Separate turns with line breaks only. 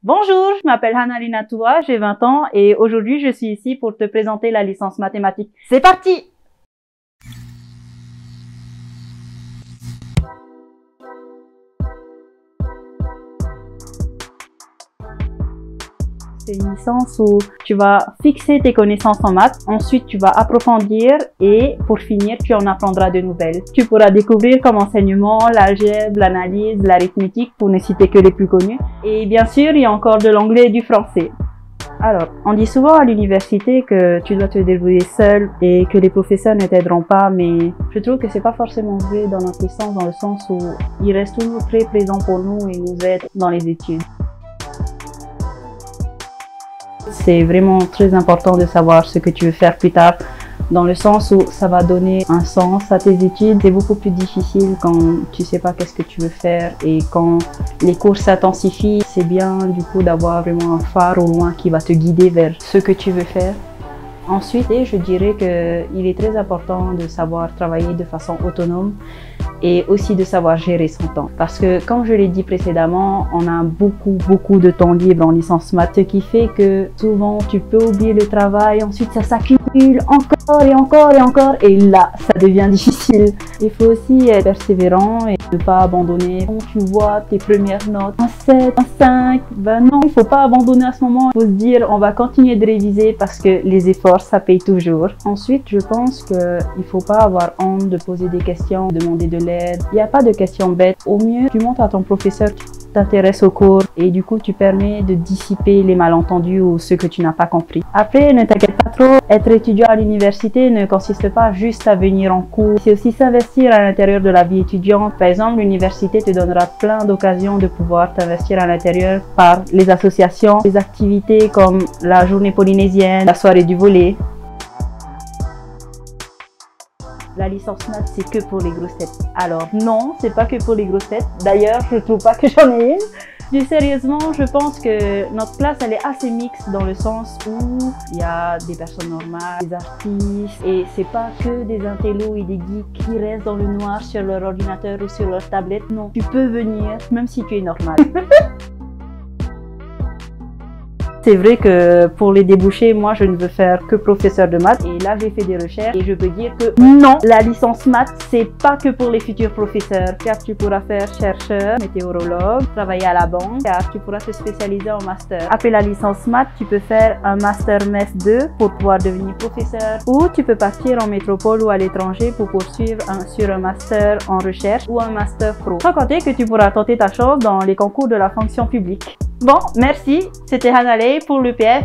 Bonjour, je m'appelle Hannalina Toua, j'ai 20 ans et aujourd'hui je suis ici pour te présenter la licence mathématique. C'est parti! C'est une licence où tu vas fixer tes connaissances en maths, ensuite tu vas approfondir et pour finir, tu en apprendras de nouvelles. Tu pourras découvrir comme enseignement l'algèbre, l'analyse, l'arithmétique pour ne citer que les plus connus. Et bien sûr, il y a encore de l'anglais et du français. Alors, on dit souvent à l'université que tu dois te débrouiller seul et que les professeurs ne t'aideront pas, mais je trouve que c'est pas forcément vrai dans notre licence, dans le sens où ils restent toujours très présents pour nous et nous aident dans les études. C'est vraiment très important de savoir ce que tu veux faire plus tard, dans le sens où ça va donner un sens à tes études. C'est beaucoup plus difficile quand tu sais pas qu'est-ce que tu veux faire et quand les cours s'intensifient. C'est bien du coup d'avoir vraiment un phare au loin qui va te guider vers ce que tu veux faire. Ensuite, je dirais qu'il est très important de savoir travailler de façon autonome et aussi de savoir gérer son temps. Parce que, comme je l'ai dit précédemment, on a beaucoup de temps libre en licence maths, ce qui fait que souvent tu peux oublier le travail, ensuite ça s'accumule encore et encore, et là, ça devient difficile. Il faut aussi être persévérant et ne pas abandonner. Quand tu vois tes premières notes, un 7, un 5, ben non, il ne faut pas abandonner à ce moment. Il faut se dire, on va continuer de réviser parce que les efforts, ça paye toujours. Ensuite, je pense qu'il ne faut pas avoir honte de poser des questions, de demander de l'aide. Il n'y a pas de questions bêtes. Au mieux, tu montres à ton professeur, tu t'intéresses au cours et du coup, tu permets de dissiper les malentendus ou ce que tu n'as pas compris. Après, ne t'inquiète pas trop, être étudiant à l'université ne consiste pas juste à venir en cours. C'est aussi s'investir à l'intérieur de la vie étudiante. Par exemple, l'université te donnera plein d'occasions de pouvoir t'investir à l'intérieur par les associations, les activités comme la journée polynésienne, la soirée du volley. La licence maths, c'est que pour les grosses têtes. Alors non, c'est pas que pour les grosses têtes. D'ailleurs, je trouve pas que j'en ai une. Plus sérieusement, je pense que notre classe, elle est assez mixte dans le sens où il y a des personnes normales, des artistes, et c'est pas que des intellos et des geeks qui restent dans le noir sur leur ordinateur ou sur leur tablette. Non, tu peux venir, même si tu es normal. C'est vrai que pour les débouchés, moi je ne veux faire que professeur de maths et là j'ai fait des recherches et je peux dire que non, la licence maths c'est pas que pour les futurs professeurs, car tu pourras faire chercheur, météorologue, travailler à la banque, car tu pourras te spécialiser en master. Après la licence maths, tu peux faire un master MEF 2 pour pouvoir devenir professeur ou tu peux partir en métropole ou à l'étranger pour poursuivre sur un master en recherche ou un master pro. Sans compter que tu pourras tenter ta chance dans les concours de la fonction publique. Bon, merci, c'était Hannalina pour l'EPF.